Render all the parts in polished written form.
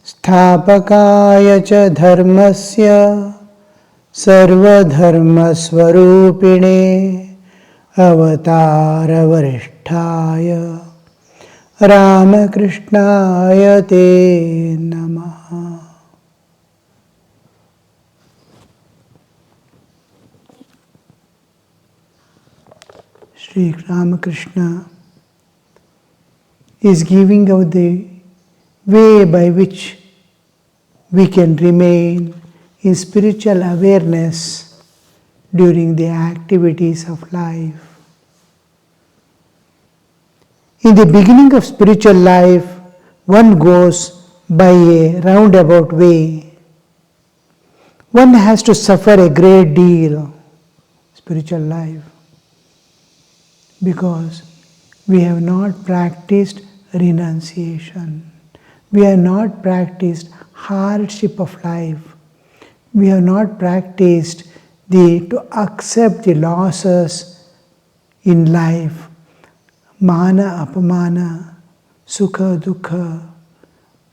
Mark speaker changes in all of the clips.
Speaker 1: स्थापकाय च धर्मस्य सर्वधर्मस्वरूपिणे अवतारवरिष्ठाय रामकृष्णाय ते नमः. Sri Ramakrishna is giving out the way by which we can remain in spiritual awareness during the activities of life. In the beginning of spiritual life, one goes by a roundabout way. One has to suffer a great deal, spiritual life, because we have not practiced renunciation. We have not practiced hardship of life. We have not practiced to accept the losses in life. Mana, apamana, sukha, dukha,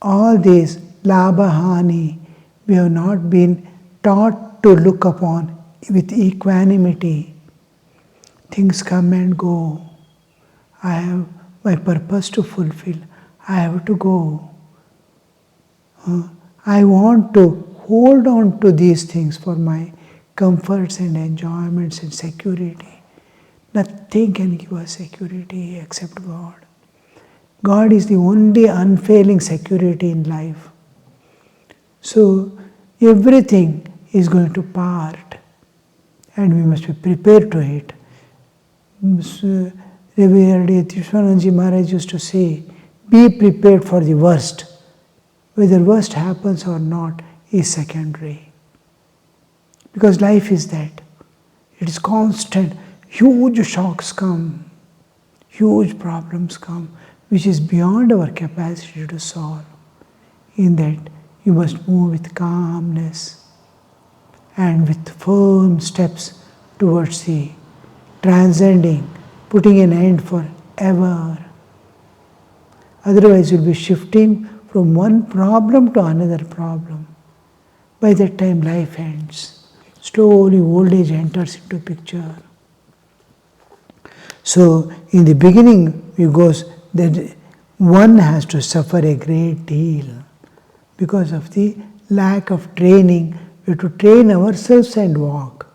Speaker 1: all these, labha, hani, we have not been taught to look upon with equanimity. Things come and go. I have my purpose to fulfill. I have to go. I want to hold on to these things for my comforts and enjoyments and security. Nothing can give us security except God. God is the only unfailing security in life. So everything is going to part and we must be prepared to it. Vinayakanandaji Maharaj used to say, be prepared for the worst. Whether worst happens or not is secondary. Because life is that. It is constant. Huge shocks come. Huge problems come, which is beyond our capacity to solve. In that, you must move with calmness and with firm steps towards the transcending, putting an end forever. Otherwise, you'll be shifting from one problem to another problem. By that time, life ends. Slowly, old age enters into picture. So, in the beginning, it goes that one has to suffer a great deal because of the lack of training. We have to train ourselves and walk.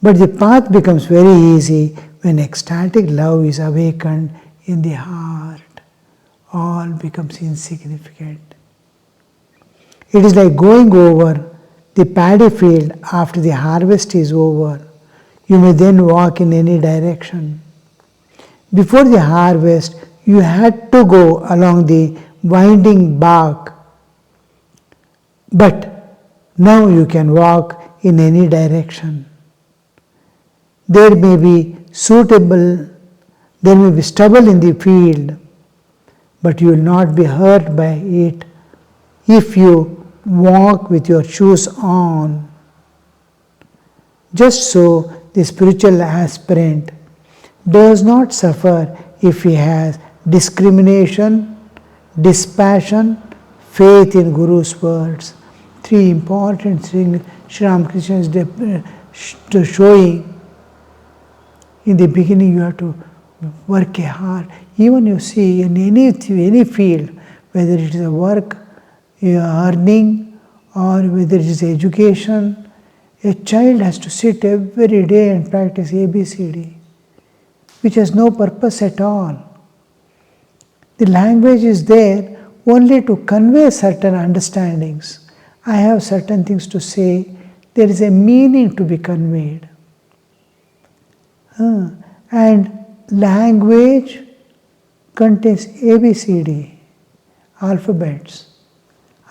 Speaker 1: But the path becomes very easy when ecstatic love is awakened in the heart. All becomes insignificant. It is like going over the paddy field after the harvest is over. You may then walk in any direction. Before the harvest, you had to go along the winding bark. But now you can walk in any direction. There may be stubble in the field, but you will not be hurt by it if you walk with your shoes on. Just so, the spiritual aspirant does not suffer if he has discrimination, dispassion, faith in Guru's words. Three important things Sri Ramakrishna is showing. In the beginning, you have to work hard. Even you see in any field, whether it is a work, earning, or whether it is education, a child has to sit every day and practice ABCD, which has no purpose at all. The language is there only to convey certain understandings. I have certain things to say. There is a meaning to be conveyed. And language contains ABCD, alphabets.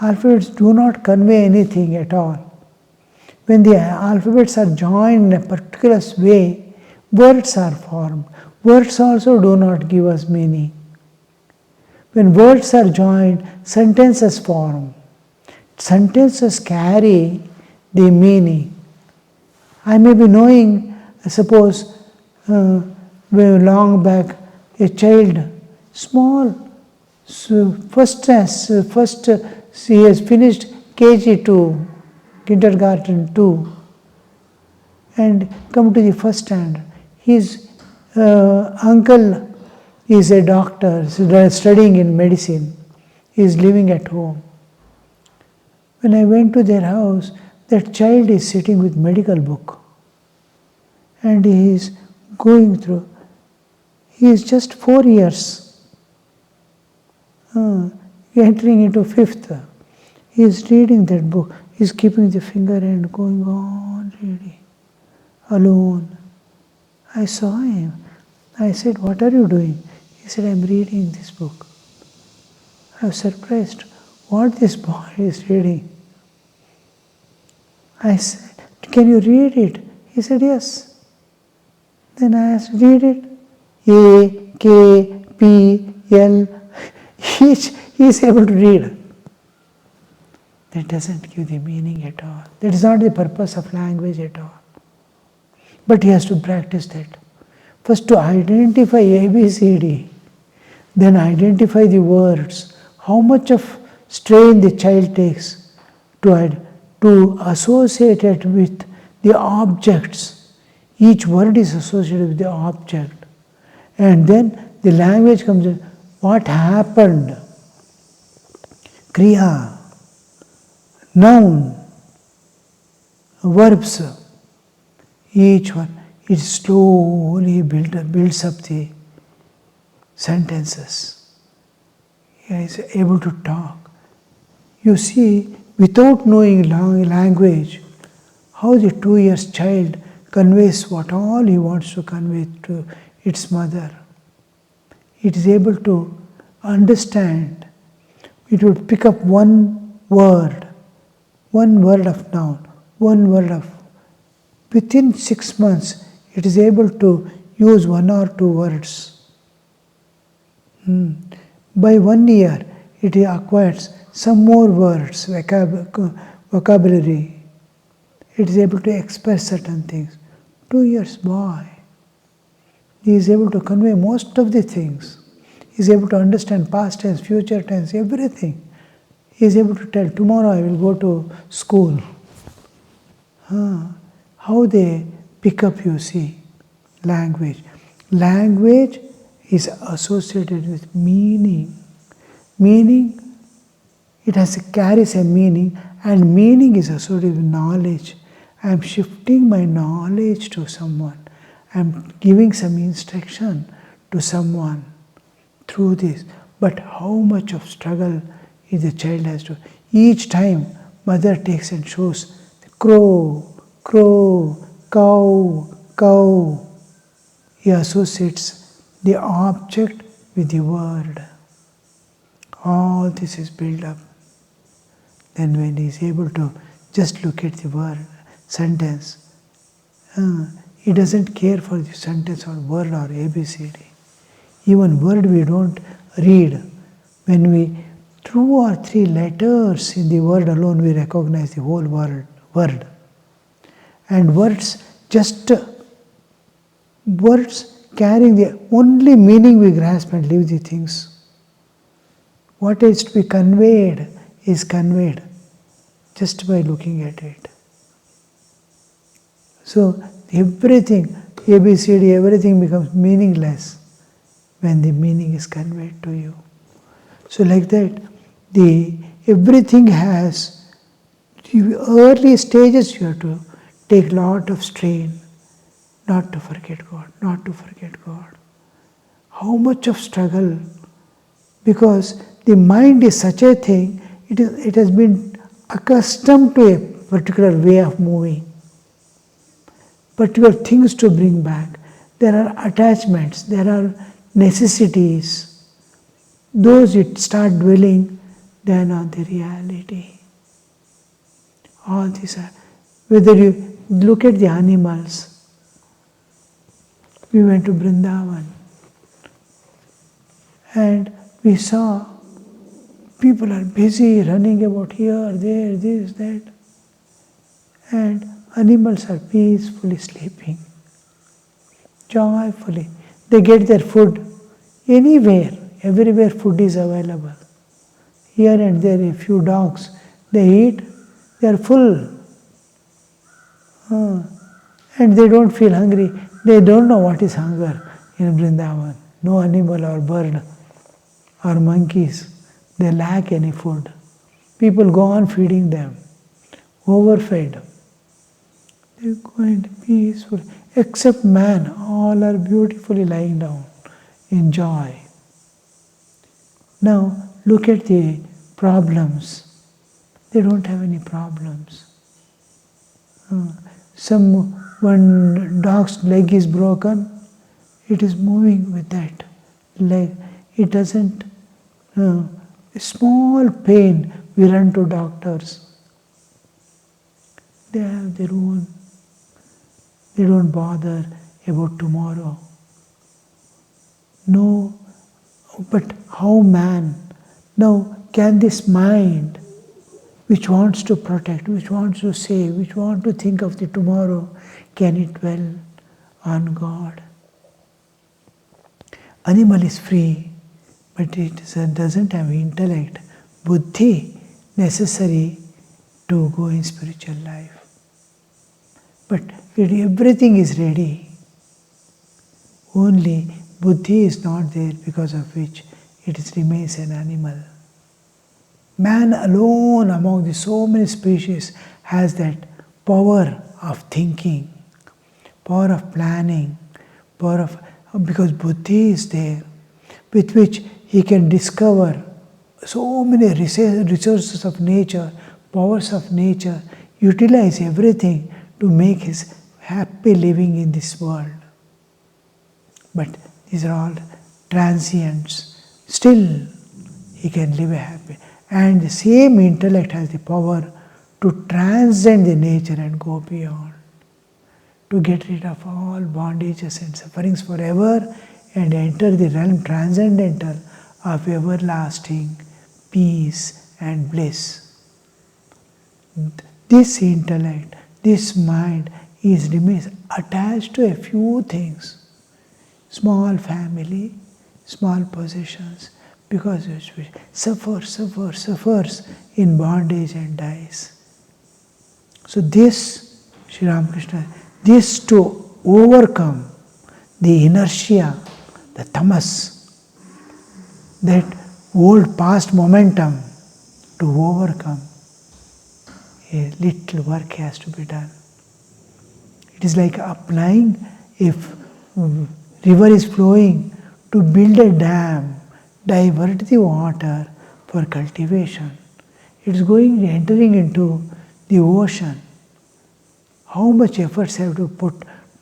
Speaker 1: Alphabets do not convey anything at all. When the alphabets are joined in a particular way, words are formed. Words also do not give us meaning. When words are joined, sentences form. Sentences carry the meaning. I may be knowing, suppose, very long back, a child, small, So first he has finished KG2, kindergarten 2, and come to the first standard. His uncle is a doctor studying in medicine. He is living at home. When I went to their house, that child is sitting with medical book and he is going through. He is just 4 years, entering into 5th. He is reading that book. He is keeping the finger and going on reading alone. I saw him. I said, "What are you doing?" He said, "I'm reading this book." I was surprised what this boy is reading. I said, "Can you read it?" He said, "Yes." Then I asked, "Read it." A, K, P, L, each he is able to read. That doesn't give the meaning at all. That is not the purpose of language at all. But he has to practice that. First to identify ABCD, then identify the words. How much of strain the child takes to associate it with the objects. Each word is associated with the object. And then the language comes in. What happened? Kriya, noun, verbs. Each one, it slowly builds up the sentences. He is able to talk. You see, without knowing language, how the 2 years child conveys what all he wants to convey to its mother. It is able to understand. It would pick up one word of noun, one word of. Within 6 months, it is able to use 1 or 2 words. By 1 year, it acquires some more words, vocabulary. It is able to express certain things. 2 years boy, he is able to convey most of the things. He is able to understand past tense, future tense, everything. He is able to tell, tomorrow I will go to school. How they pick up, you see, language. Language is associated with meaning. Meaning, it carries a meaning, and meaning is associated with knowledge. I am shifting my knowledge to someone. I am giving some instruction to someone through this. But how much of struggle is the child has to. Each time mother takes and shows the crow, crow, cow, cow. He associates the object with the word. All this is built up. Then when he is able to just look at the word, sentence, he doesn't care for the sentence or word or ABCD. Even word we don't read. When we 2 or 3 letters in the word alone, we recognize the whole word. And words carrying the only meaning we grasp and leave the things. What is to be conveyed is conveyed just by looking at it. So everything, ABCD, everything becomes meaningless when the meaning is conveyed to you. So like that, everything has the early stages. You have to take lot of strain, not to forget God, not to forget God. How much of struggle, because the mind is such a thing, it has been accustomed to a particular way of moving, particular things to bring back. There are attachments, there are necessities. Those it start dwelling then on the reality. All these are, whether you look at the animals. We went to Vrindavan and we saw people are busy running about here, there, this, that, and animals are peacefully sleeping, joyfully. They get their food anywhere, Everywhere food is available. Here and there a few dogs, they eat, they are full. And they don't feel hungry. They don't know what is hunger in Vrindavan. No animal or bird or monkeys, they lack any food. People go on feeding them, overfed. They go and peaceful. Except man, all are beautifully lying down in joy. Now look at the problems. They don't have any problems. One dog's leg is broken, it is moving with that leg. It doesn't, a small pain, we run to doctors. They have their own, they don't bother about tomorrow. No, but how man? Now, can this mind, which wants to protect, which wants to save, which wants to think of the tomorrow, can it dwell on God? Animal is free, but it doesn't have intellect, buddhi necessary to go in spiritual life. But everything is ready. Only buddhi is not there, because of which it remains an animal. Man alone among the so many species has that power of thinking, power of planning, because buddhi is there, with which he can discover so many resources of nature, powers of nature, utilize everything to make his happy living in this world. But these are all transients. Still, he can live a happy. And the same intellect has the power to transcend the nature and go beyond, to get rid of all bondages and sufferings forever and enter the realm transcendental of everlasting peace and bliss. This intellect, this mind remains attached to a few things. Small family, small possessions, because it suffers in bondage and dies. So this, Sri Ramakrishna, this to overcome the inertia, the tamas, that old past momentum, to overcome, a little work has to be done. It is like applying, if river is flowing, to build a dam, divert the water for cultivation. It is entering into the ocean. How much efforts have to put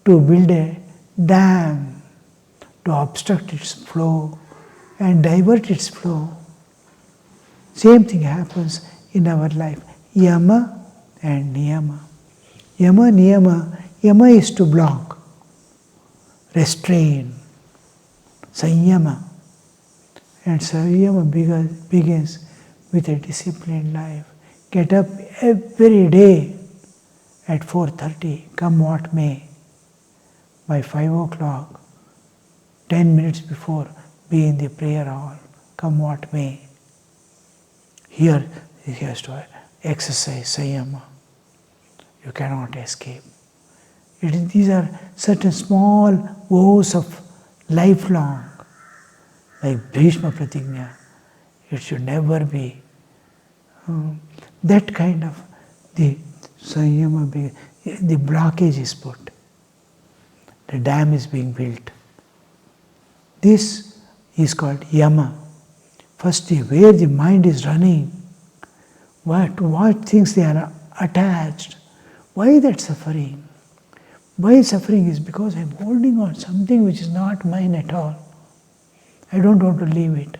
Speaker 1: to build a dam, to obstruct its flow and divert its flow? Same thing happens in our life. Yama and niyama. Yama is to block, restrain, sanyama. And sanyama begins with a disciplined life. Get up every day at 4:30, come what may. By 5 o'clock, 10 minutes before, be in the prayer hall, come what may. Here he has to exercise sanyama. You cannot escape. These are certain small vows of lifelong, like Bhishma Pratigna. It should never be. That kind of the sanyama, the blockage is put. The dam is being built. This is called yama. First, where the mind is running, to what things they are attached. Why that suffering? Why suffering is because I am holding on something which is not mine at all. I don't want to leave it.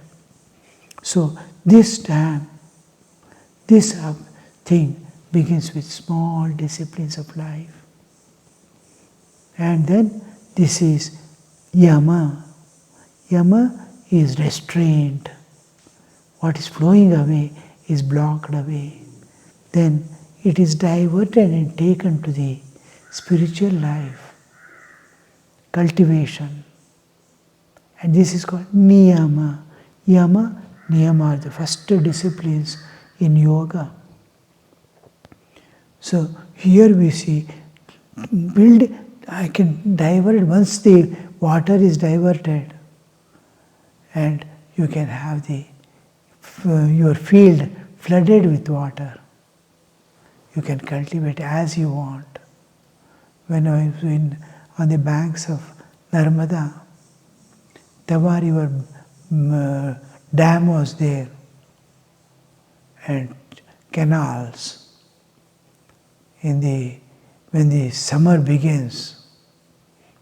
Speaker 1: So this dam, this thing begins with small disciplines of life. And then this is yama. Yama is restraint. What is flowing away is blocked away. Then it is diverted and taken to the spiritual life, cultivation. And this is called niyama. Yama, Niyama are the first disciplines in yoga. So here we see, I can divert once the water is diverted, and you can have your field flooded with water. You can cultivate as you want. When I was on the banks of Narmada, Tava River dam was there, and canals. When the summer begins,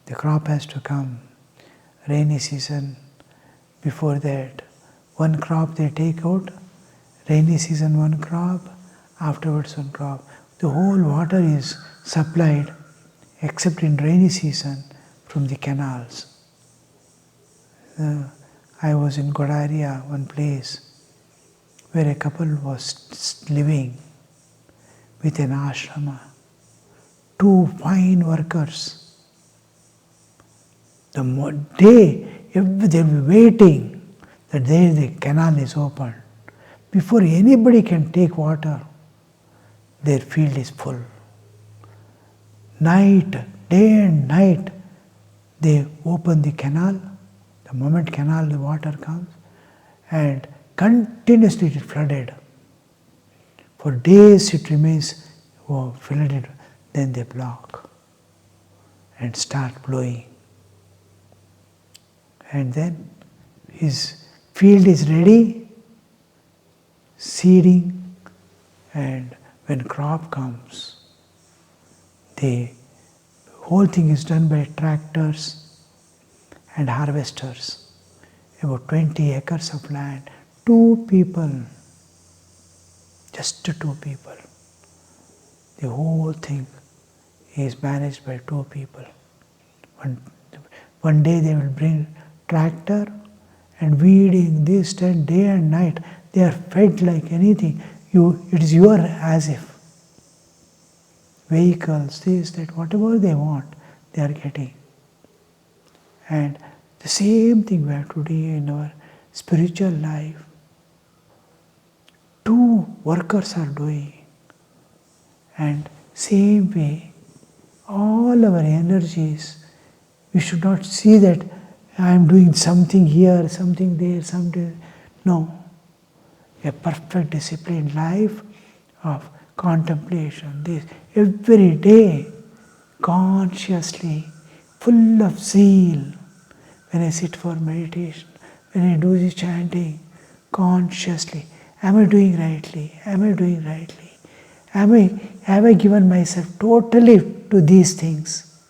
Speaker 1: the crop has to come. Rainy season, before that, one crop they take out, rainy season one crop, afterwards one crop. The whole water is supplied, except in rainy season, from the canals. I was in Godaria, one place, where a couple was living with an ashrama, 2 fine workers. The day they will be waiting that there the canal is open. Before anybody can take water, their field is full. Night, day and night, they open the canal. The moment the water comes, and continuously it is flooded. For days it remains flooded, then they block and start blowing. And then his field is ready, seeding, and when crop comes, the whole thing is done by tractors and harvesters. About 20 acres of land, 2 people, just 2 people. The whole thing is managed by 2 people. One day they will bring tractor and weeding this and day and night. They are fed like anything. It is your as if. Vehicles, this, that, whatever they want, they are getting. And the same thing we have to do in our spiritual life. 2 workers are doing. And same way, all our energies, we should not see that I am doing something here, something there, something. No. A perfect disciplined life of contemplation. This every day, consciously, full of zeal. When I sit for meditation, when I do the chanting, consciously, am I doing rightly? Am I doing rightly? Have I given myself totally to these things?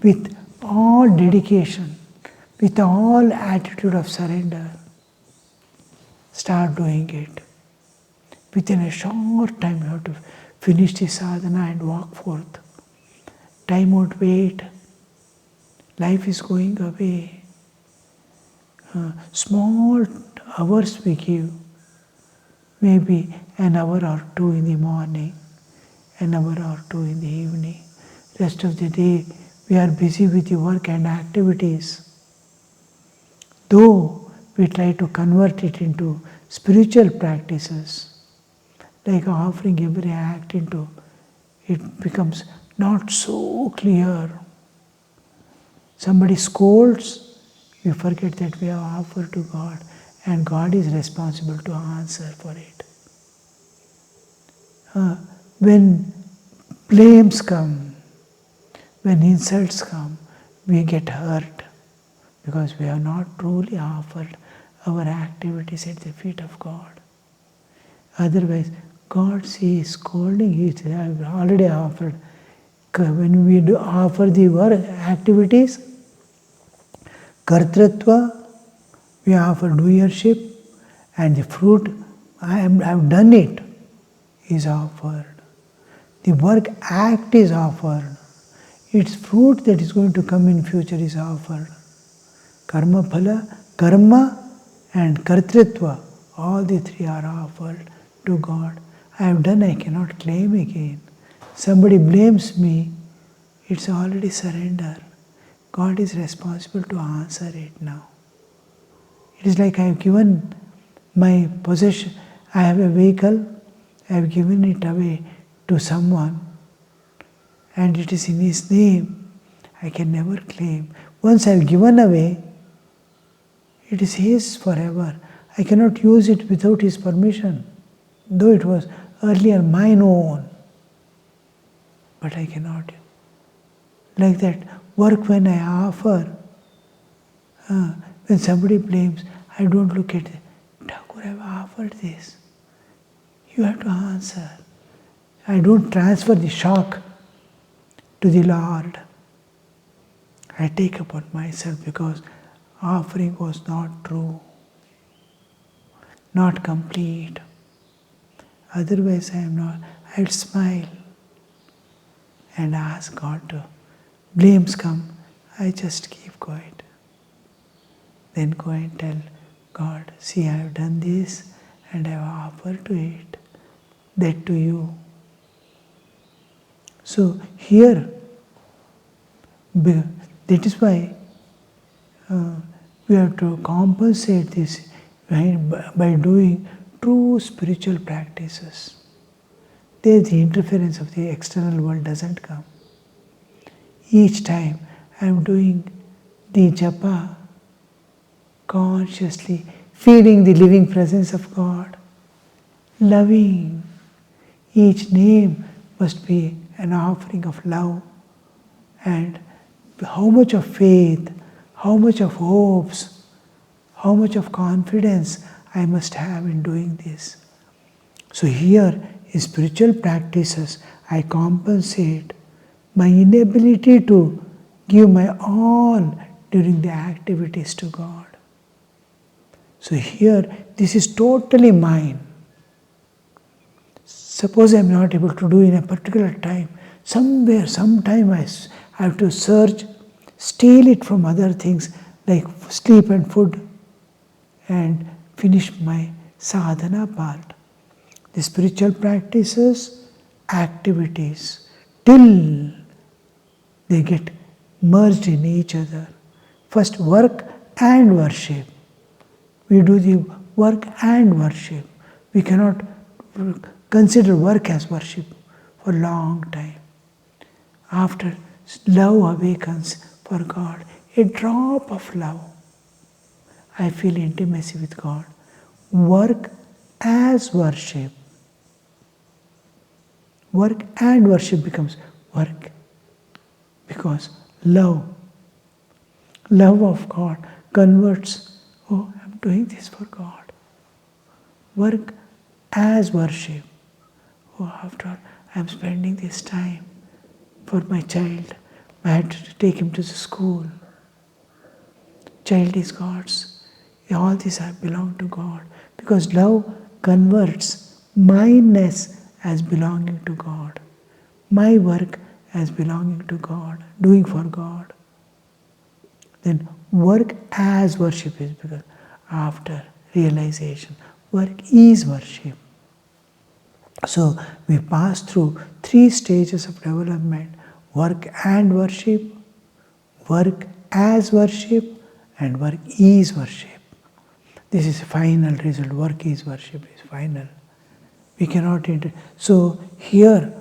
Speaker 1: With all dedication, with all attitude of surrender, start doing it. Within a short time you have to finish the sadhana and walk forth. Time won't wait. Life is going away. Small hours we give, maybe an hour or 2 in the morning, an hour or 2 in the evening. Rest of the day we are busy with the work and activities. Though we try to convert it into spiritual practices, like offering every act into, it becomes not so clear. Somebody scolds, we forget that we have offered to God, and God is responsible to answer for it. When blames come, when insults come, we get hurt because we have not truly offered our activities at the feet of God. Otherwise, God sees scolding, He has already offered. When we do offer the work activities, kartritva, we offer doership, and the fruit, I have done it, is offered. The work act is offered. Its fruit that is going to come in future is offered. Karma phala, karma and kartritva, all the 3 are offered to God. I have done, I cannot claim again. Somebody blames me, it's already surrender. God is responsible to answer it now. It is like I have given my possession, I have a vehicle, I have given it away to someone, and it is in his name, I can never claim. Once I have given away, it is his forever. I cannot use it without his permission, though it was earlier mine own. But I cannot. Like that, work when I offer, when somebody blames, I don't look at it. Thakur, I have offered this. You have to answer. I don't transfer the shock to the Lord. I take upon myself because offering was not true, not complete. Otherwise I am not. I would smile and ask God to. Blames come, I just keep quiet. Then go and tell God, see, I have done this and I have offered to it, that to you. So here, that is why we have to compensate this by doing true spiritual practices. There the interference of the external world doesn't come. Each time I am doing the japa, consciously feeling the living presence of God, loving. Each name must be an offering of love, and how much of faith, how much of hopes, how much of confidence I must have in doing this. So here in spiritual practices, I compensate my inability to give my all during the activities to God. So here, this is totally mine. Suppose I am not able to do in a particular time, somewhere, sometime I have to search, steal it from other things like sleep and food, and finish my sadhana part. The spiritual practices, activities, till they get merged in each other. First work and worship. We do the work and worship. We cannot consider work as worship for a long time. After love awakens for God, a drop of love, I feel intimacy with God. Work as worship. Work and worship becomes work because love of God converts, oh, I'm doing this for God. Work as worship. Oh, after all, I'm spending this time for my child. I had to take him to the school. Child is God's. All these belong to God. Because love converts mineness as belonging to God. My work as belonging to God, doing for God. Then work as worship is because after realization, work is worship. So we pass through 3 stages of development: work and worship, work as worship, and work is worship. This is final result. Work is worship is final. We cannot so here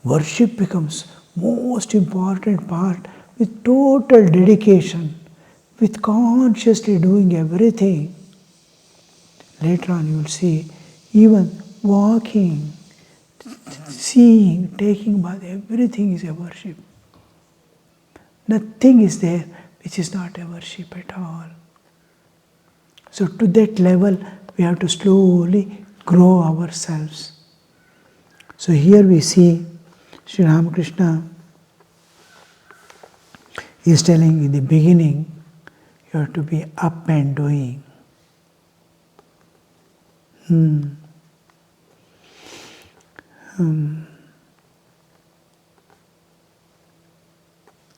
Speaker 1: worship becomes most important part with total dedication, with consciously doing everything. Later on you will see even walking, seeing, taking bath, everything is a worship. Nothing is there which is not a worship at all. So to that level we have to slowly grow ourselves. So here we see Sri Ramakrishna is telling in the beginning you have to be up and doing.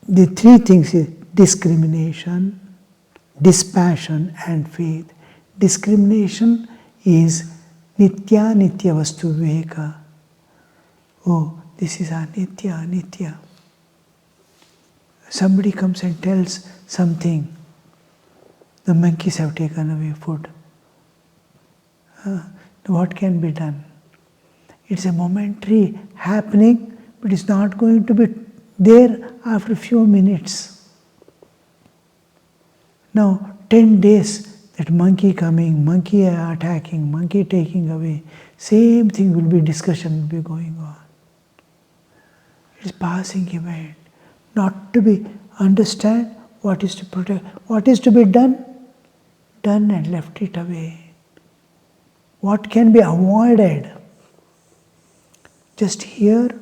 Speaker 1: The 3 things is discrimination, dispassion and faith. Discrimination is nitya vastu viveka. Oh, this is anitya. Somebody comes and tells something. The monkeys have taken away food. What can be done? It's a momentary happening, but it's not going to be there after a few minutes. Now, 10 days, that monkey coming, monkey attacking, monkey taking away, same thing will be, discussion will be going on. It's passing event. Not to be understand what is to protect, what is to be done and left it away. What can be avoided? Just hear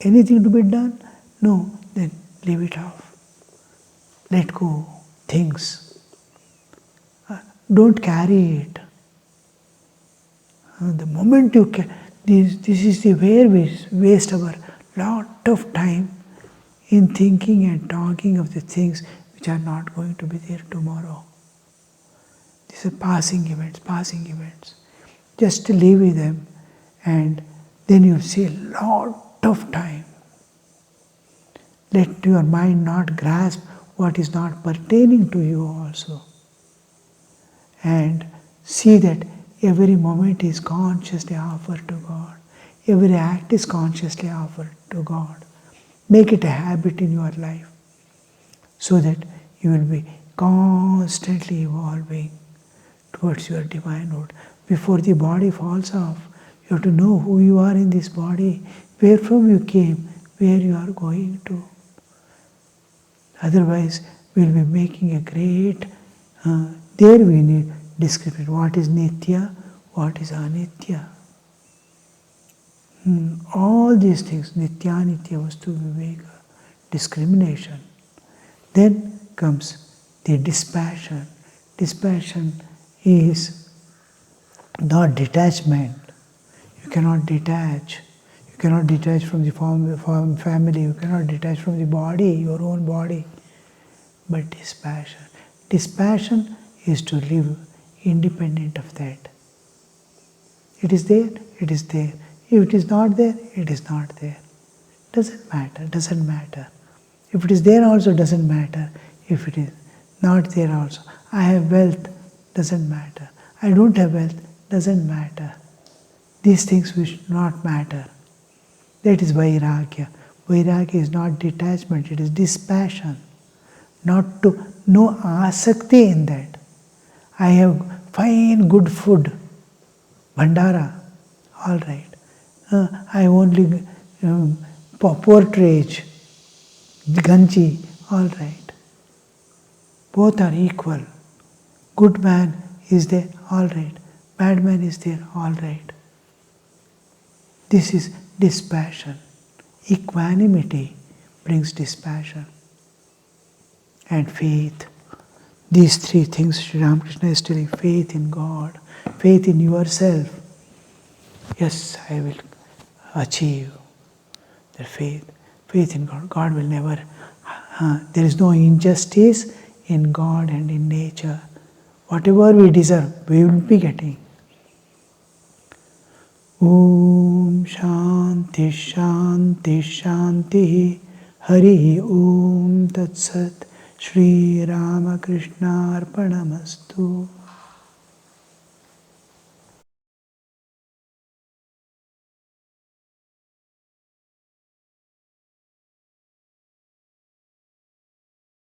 Speaker 1: anything to be done? No, then leave it off. Let go things. Don't carry it. The moment you this is the where we waste our lot of time in thinking and talking of the things which are not going to be there tomorrow. These are passing events. Just live with them, and then you'll see a lot of time. Let your mind not grasp what is not pertaining to you also. And see that every moment is consciously offered to God. Every act is consciously offered to God. Make it a habit in your life so that you will be constantly evolving towards your divinehood. Before the body falls off, you have to know who you are in this body, where from you came, where you are going to. Otherwise, we will be making a great, there we need discriminate. What is Nitya, what is Anitya. All these things, Nitya, Nitya, Vastu, Viveka, discrimination. Then comes the dispassion. Dispassion is not detachment. You cannot detach. You cannot detach from the family. You cannot detach from the body, your own body. But dispassion. Dispassion is to live independent of that. It is there, it is there. If it is not there, it is not there. Doesn't matter. If it is there also, doesn't matter. If it is not there also. I have wealth, doesn't matter. I don't have wealth, doesn't matter. These things will not matter. That is Vairagya. Vairagya is not detachment, it is dispassion. Not to no asakti in that. I have fine good food, bhandara, all right. I only portrage, ganji, all right. Both are equal. Good man is there, all right. Bad man is there, all right. This is dispassion. Equanimity brings dispassion. And faith. These three things Sri Ramakrishna is telling: faith in God, faith in yourself. Yes, I will achieve the faith. Faith in God. God will never, there is no injustice in God and in nature. Whatever we deserve, we will be getting. Om Shanti Shanti Shanti Hari Om Tat Sat Shri Ramakrishna Arpanamastu.